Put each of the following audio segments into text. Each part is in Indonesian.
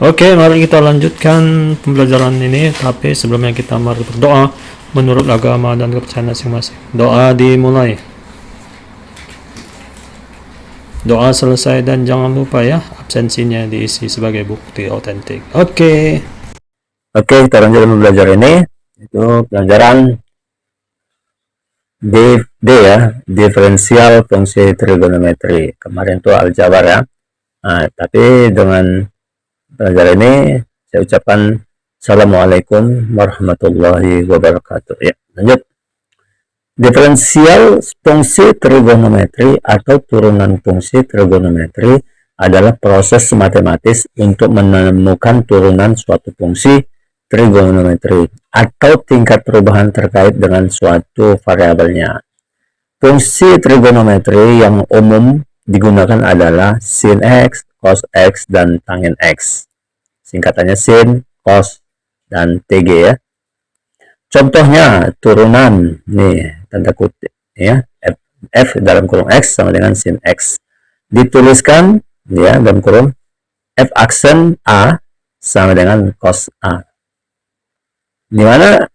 Oke, mari kita lanjutkan pembelajaran ini. Tapi sebelumnya kita mari berdoa menurut agama dan kepercayaan masing-masing. Doa dimulai. Doa selesai dan jangan lupa ya, absensinya diisi sebagai bukti otentik. Oke. Oke, kita lanjut belajar ini. Itu pelajaran D ya, diferensial fungsi trigonometri. Kemarin itu aljabar ya. Nah, tapi dengan pelajaran ini saya ucapkan Assalamualaikum warahmatullahi wabarakatuh. Ya, lanjut. Diferensial fungsi trigonometri atau turunan fungsi trigonometri adalah proses matematis untuk menemukan turunan suatu fungsi trigonometri atau tingkat perubahan terkait dengan suatu variabelnya. Fungsi trigonometri yang umum digunakan adalah sin X, cos X, dan tangent X. Singkatannya sin, cos, dan TG ya. Contohnya turunan nih tanda kutip ya, f dalam kurung x sama dengan sin x. Dituliskan ya dalam kurung f aksen a sama dengan cos a. Di mana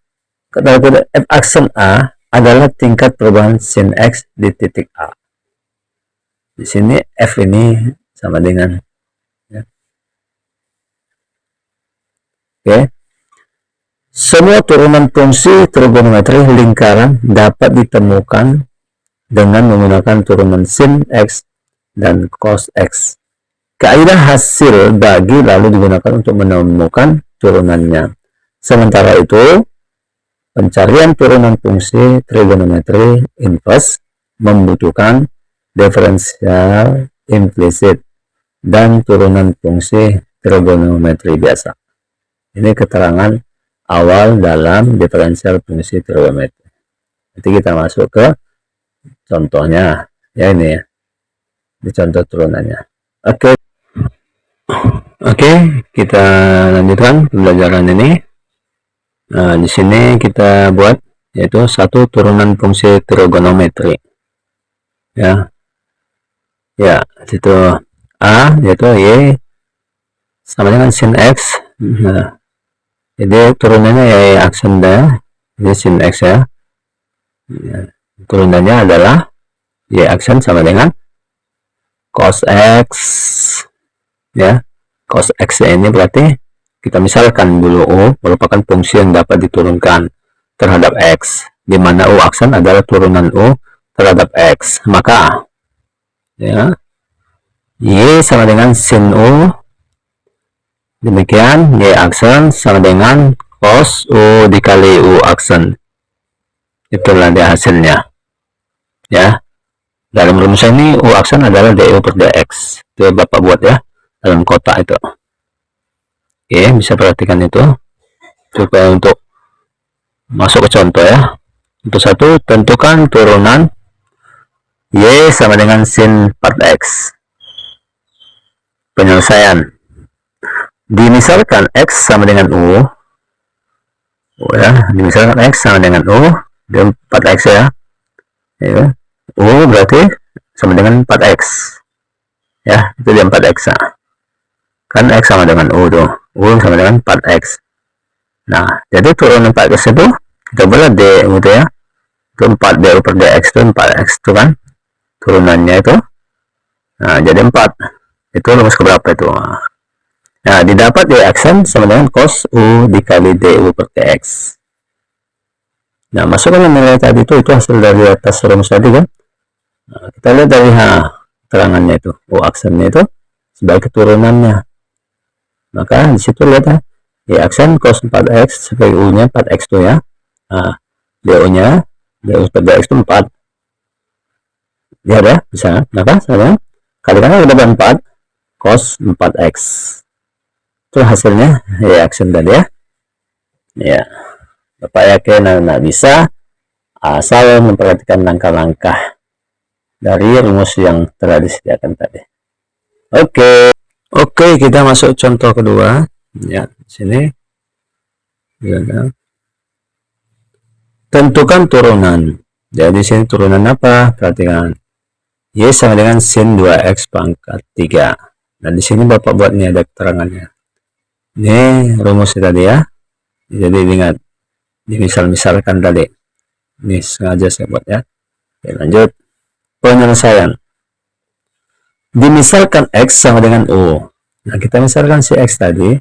dalam kurung f aksen a adalah tingkat perubahan sin x di titik a. Di sini f ini sama dengan ya. Oke. Semua turunan fungsi trigonometri lingkaran dapat ditemukan dengan menggunakan turunan sin X dan cos X. Kaidah hasil bagi lalu digunakan untuk menemukan turunannya. Sementara itu, pencarian turunan fungsi trigonometri inverse membutuhkan diferensial implisit dan turunan fungsi trigonometri biasa. Ini keterangan awal dalam diferensial fungsi trigonometri. Nanti kita masuk ke contohnya ya, ini ya, di contoh turunannya. Oke, kita lanjutkan pembelajaran ini. Nah, di sini kita buat yaitu satu turunan fungsi trigonometri ya. Situ a yaitu y sama dengan sin x. Nah, jadi turunannya ya aksen D, jadi sin x ya. Turunannya adalah y aksen sama dengan cos x ya. Cos x ini berarti kita misalkan dulu u merupakan fungsi yang dapat diturunkan terhadap x, di mana u aksen adalah turunan u terhadap x. Maka ya y sama dengan sin u, demikian y aksen sama dengan cos u dikali u aksen. Itulah dia hasilnya ya. Dalam rumus ini u aksen adalah du per dx. Itu Bapak buat ya dalam kotak itu. Oke, bisa perhatikan itu supaya untuk masuk ke contoh ya. Untuk satu, tentukan turunan y sama dengan sin 4x. Penyelesaian. Dimisalkan x sama dengan u ya, dimisalkan x sama dengan u, dan 4x ya, u berarti sama dengan 4x ya, itu dia 4x ya. Kan x sama dengan u tuh, u sama dengan 4x. Nah, jadi turunan 4x itu kita boleh d gitu ya, itu 4 du per dx itu 4x itu kan turunannya itu. Nah, jadi 4 itu rumus keberapa itu? Nah, didapat y aksen sama dengan cos u dikali du per dx. Nah, masukkan nilai tadi itu hasil dari atas rumus tadi kan. Nah, kita lihat dari keterangannya itu, u aksennya itu sebagai keturunannya. Maka di situ lihat ya, y aksen cos 4x sebagai u-nya 4x tuh ya. Nah, du-nya du per dx itu 4. Ya udah, bisa. Maka sama kalikan udah 4 cos 4x. Itu hasilnya y aksen tadi ya. Ya, Bapak yakin anak bisa asal memperhatikan langkah-langkah dari rumus yang telah disediakan tadi. Oke, kita masuk contoh kedua ya. Sini ya, tentukan turunan. Jadi sini turunan apa? Perhatikan y sama dengan sin 2x pangkat 3. Nah, di sini Bapak buat nih ada keterangannya. Ini rumusnya tadi ya. Jadi ingat, dimisal-misalkan tadi. Ini sengaja saya buat ya. Oke, lanjut. Penyelesaian. Dimisalkan X sama dengan U. Nah, kita misalkan si X tadi.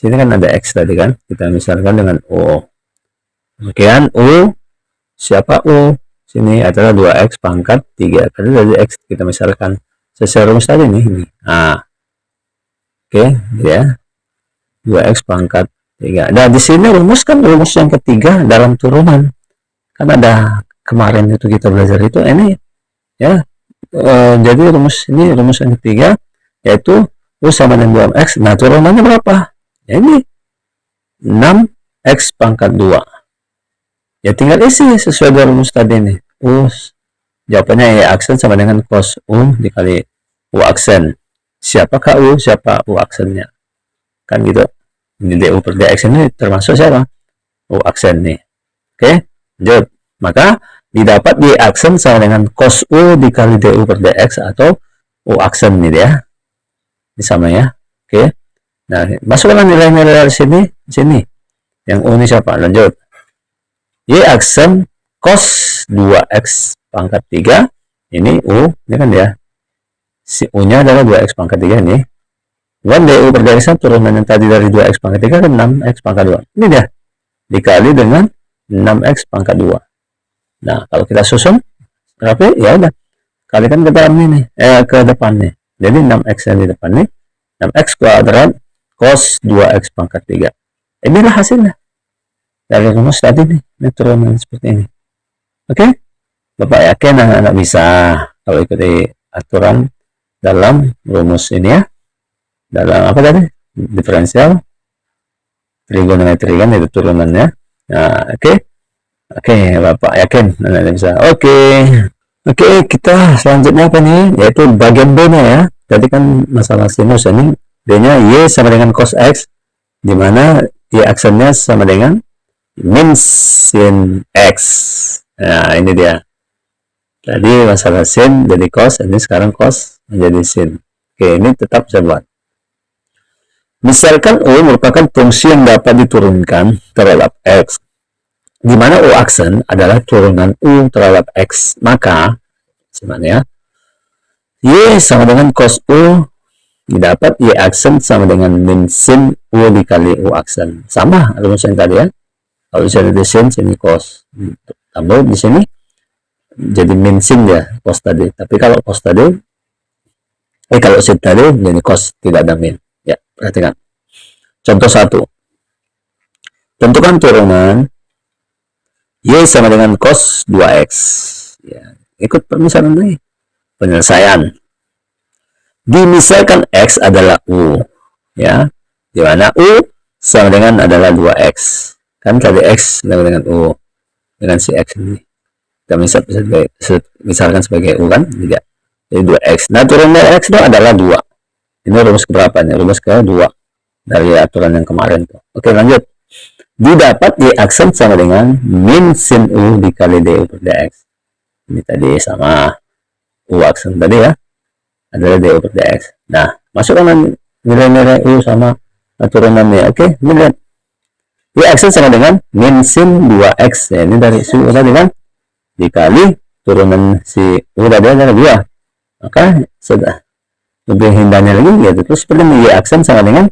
Sini kan ada X tadi kan. Kita misalkan dengan U. Kemudian U. Siapa U? Sini adalah 2X pangkat 3. Karena dari X kita misalkan sesuai rumus tadi nih. Nah, oke, ya. 2X pangkat 3. Nah, di sini rumus kan rumus yang ketiga dalam turunan. Kan ada kemarin itu kita belajar itu ini ya. Jadi rumus ini rumus yang ketiga yaitu U sama dengan 2X. Nah, turunannya berapa? Ya, ini 6X pangkat 2. Ya, tinggal isi sesuai dengan rumus tadi nih. U, jawabannya ya aksen sama dengan cos U dikali U aksen. Siapakah U? Siapa U aksennya? Kan gitu. Ini DU per DX ini termasuk siapa? U aksen nih. Oke, lanjut. Maka didapat di aksen sama dengan cos U dikali DU per DX atau U aksen nih ya. Ini sama ya. Oke. Nah, masukkan nilai-nilai dari sini. Yang U ini siapa? Lanjut. Y aksen cos 2X pangkat 3. Ini U, ini kan ya. Si U-nya adalah 2X pangkat 3 ini. Dan DU per DX turunan yang tadi dari 2X pangkat 3 kan 6X pangkat 2. Ini dia. Dikali dengan 6X pangkat 2. Nah, kalau kita susun berapa? Ya udah. Kalikan ke dalam ini, ke depan nih. Jadi 6X yang di depan nih. 6X kuadrat cos 2X pangkat 3. Inilah hasilnya. Dari rumus tadi nih. Ini turunan seperti ini. Oke? Bapak yakin anak-anak bisa kalau ikuti aturan dalam rumus ini ya. Dalam apa tadi? Diferensial trigonometri kan itu turunannya. Nah, oke, Bapak yakin anak-anak bisa. Oke, kita selanjutnya apa nih? Yaitu bagian B-nya ya. Tadi kan masalah sinus ini B-nya Y sama dengan cos X, di mana Y aksennya sama dengan min sin X. Nah, ini dia. Tadi masalah sin jadi cos, ini sekarang cos menjadi sin. Oke, ini tetap saya buat. Misalkan U merupakan fungsi yang dapat diturunkan terhadap X, di mana U aksen adalah turunan U terhadap X, maka sebenarnya Y sama dengan cos U didapat Y aksen sama dengan min sin U dikali U aksen. Sama rumusnya tadi ya. Kalau di sini sin, sini cos. Tambah di sini jadi min sin ya, cos tadi. Tapi kalau cos tadi, kalau sin tadi jadi cos, tidak ada min. Ya, perhatikan. Contoh 1. Tentukan turunan Y sama dengan cos 2X. Ya, ikut permisalan ini. Penyelesaian. Dimisalkan X adalah U. Ya, di mana U sama dengan adalah 2X. Kan tadi X sama dengan U. Dengan si X ini. Kita misalkan sebagai U kan? Tidak. Jadi 2X. Nah, turunan X itu adalah 2. Ini rumus keberapa nih? Rumus ke-2 dari aturan yang kemarin tuh. Oke, lanjut. Didapat di aksen sama dengan min sin U dikali DU per DX. Ini tadi sama U aksen tadi ya. Adalah DU per DX. Nah, masukkan nilai-nilai U sama turunannya. Oke, ini lihat. Y aksen sama dengan min sin 2X. Ya, ini dari si U tadi kan. Dikali turunan si U tadi adalah 2. Maka sudah lebih hindanya lagi yaitu terus seperti Y aksen sama dengan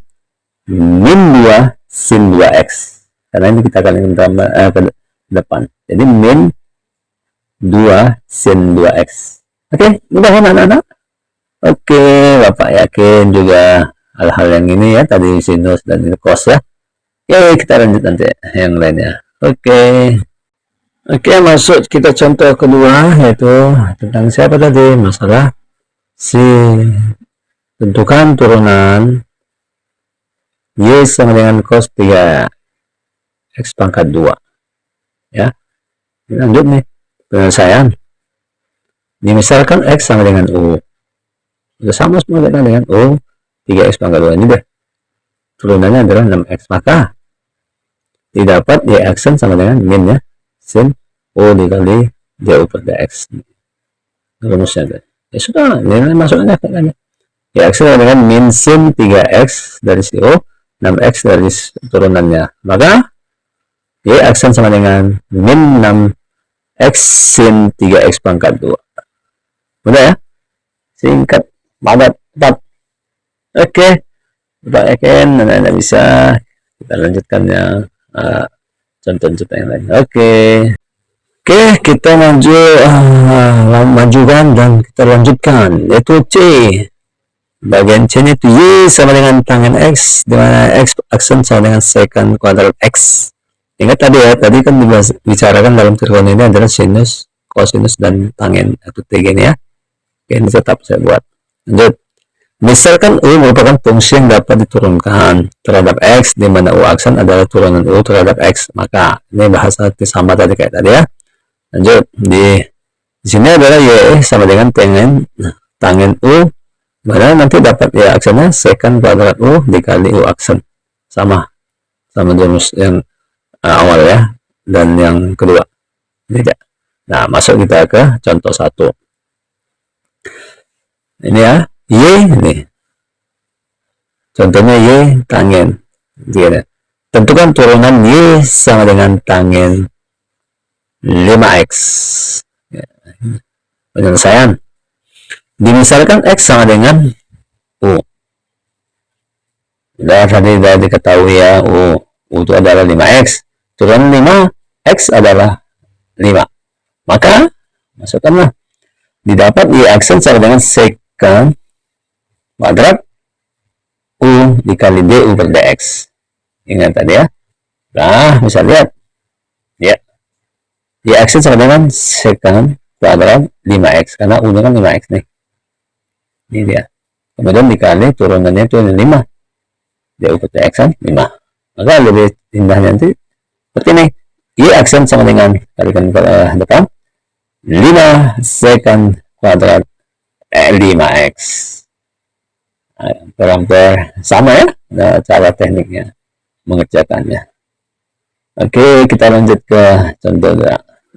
min 2 sin 2X. Karena ini kita kali ke depan. Jadi min 2 sin 2X. Oke, mudah kan anak-anak? Oke, Bapak yakin juga hal-hal yang ini ya, tadi sinus dan ini cos ya. Oke, kita lanjut nanti yang lainnya. Oke, masuk kita contoh kedua yaitu tentang siapa tadi? Masalah si tentukan turunan Y sama dengan cos 3 X pangkat 2 ya. Lanjut nih penyelesaian. Misalkan X sama dengan U, sudah sama semua dengan U 3X pangkat 2 ini deh, turunannya adalah 6X, maka didapat Y aksen sama dengan min ya sin U dikali DU per DX. Rumusnya deh. Ya sudah, ini masuknya kan. Y aksen sama dengan min sin 3X dari si U 6x dari turunannya. Maka Y aksen sama dengan min 6x sin 3x pangkat 2. Mudah ya? Singkat, padat, cepat. Oke. Kita yakin, Anda bisa. Kita lanjutkan yang contoh-contoh yang lain. Oke. Oke, kita majukan dan kita lanjutkan, yaitu C. Bagian C ini itu Y sama dengan tangen X, di mana X aksen sama dengan secant kuadrat X. Ingat tadi ya, tadi kan dibicarakan dalam trigonometri ini adalah sinus, kosinus, dan tangen atau tegen ya. Oke, ini tetap saya buat. Lanjut. Misalkan U merupakan fungsi yang dapat diturunkan terhadap X, di mana U aksen adalah turunan U terhadap X. Maka, ini bahasa sama tadi kayak tadi ya. Lanjut. Di sini adalah Y sama dengan tangen U, mana nanti dapat Y aksennya secant kuadrat U dikali U aksen. Sama rumus yang awal ya, dan yang kedua. Tidak. Nah, masuk kita ke contoh 1. Ini ya, Y ini. Contohnya Y tangen. Gini. Tentukan turunan Y sama dengan tangen 5x. Penyelesaian. Dimisalkan X sama dengan U. Tadi sudah diketahui ya, U itu adalah 5x. Turunan 5x adalah 5. Maka, masukkanlah. Didapat Y aksen sama dengan secant kuadrat U dikali DU per DX. Ingat tadi ya. Nah, bisa lihat. Ya. Y aksen sama dengan secant kuadrat 5x. Karena U-nya kan 5x nih. Ini dia. Kemudian dikali turunannya itu 5. DU per DX kan 5. Maka lebih indahnya nanti seperti ini. Y aksen sama dengan, kalikan ke depan, 5 secant kuadrat 5x. Hampir sama ya, nah, cara tekniknya mengerjakannya. Oke, kita lanjut ke contoh 2.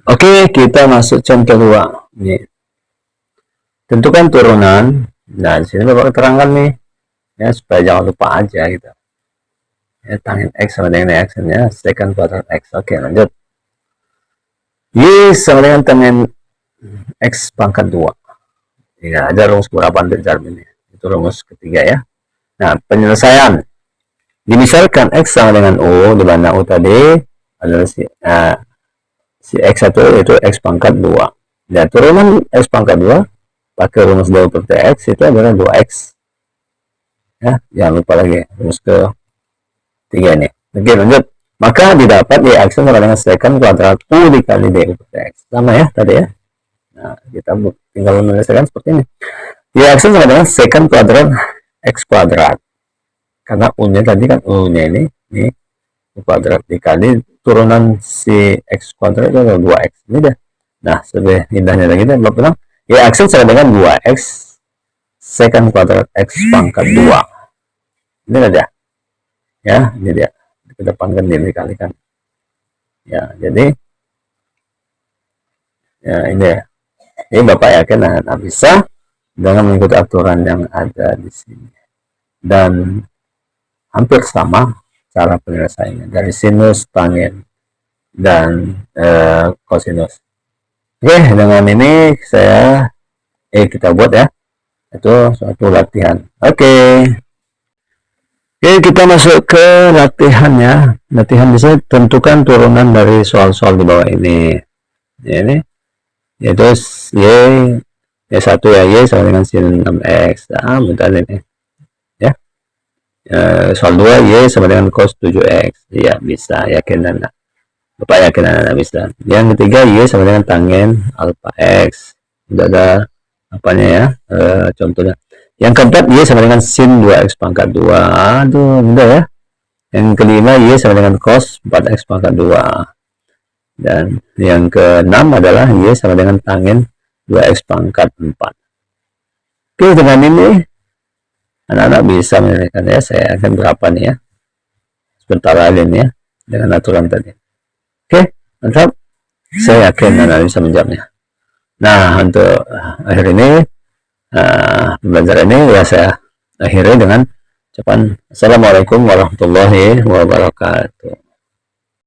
Oke, kita masuk contoh 2. Ini. Tentukan turunan. Nah, di sini Bapak terangkan nih, ya supaya jangan lupa aja gitu. Ya, tangen X sama dengan aksennya secant kuadrat X. Oke, lanjut. Y sama dengan tangen X pangkat 2. Ya, ada rumus kurapan terjadi ini. Itu rumus ketiga ya. Nah, penyelesaian. Dimisalkan X sama dengan U, di mana U tadi adalah si X1 yaitu X pangkat 2. Dan turunan X pangkat 2 pakai rumus DU per X itu adalah 2X. Ya, jangan lupa lagi rumus ketiga ini. Oke, lanjut. Maka didapat Y aksen sama dengan secant kuadrat U dikali DU per X. Sama ya tadi ya. Nah, kita tinggal menyelesaikan seperti ini. Y aksen sama dengan secant kuadrat X kuadrat. Karena U-nya tadi kan U-nya ini U kuadrat dikali turunan si X kuadrat itu adalah 2X. Ini dah. Nah, lebih indahnya lagi kita bilang Y aksen sama dengan 2X secant kuadrat X pangkat 2. Ini ada. Ya, ini dia. Kedepankan ini dikalikan. Ya, jadi ya ini ya. Ini Bapak yakin nah bisa dengan mengikuti aturan yang ada di sini. Dan hampir sama cara penyelesaiannya dari sinus, tangen, dan kosinus. Oke, dengan ini kita buat ya. Itu suatu latihan. Oke, kita masuk ke latihan ya. Latihan bisa tentukan turunan dari soal-soal di bawah ini. Ya, ini yaitu Y1 ya, Y sama dengan sin 6x. Nah, bentar ini ya. Soal 2, Y sama dengan cos 7x. Ya, bisa, yakin Anda. Bapak yakin Anda bisa. Yang ketiga, Y sama dengan tangen alpha x. Sudah ada apanya ya, contohnya. Yang keempat, Y sama dengan sin 2x pangkat 2. Aduh, mudah ya. Yang kelima, Y sama dengan cos 4x pangkat 2. Dan yang keenam adalah Y sama dengan tangen 2x pangkat 4. Oke, dengan ini anak-anak bisa menyelesaikan ya. Saya akan berapa nih ya. Sebentar lagi nih ya. Dengan aturan tadi. Oke, mantap. Saya yakin anak-anak bisa menjawabnya. Nah, untuk akhir ini pembelajaran ini ya saya akhiri dengan Ucapan Assalamualaikum warahmatullahi wabarakatuh.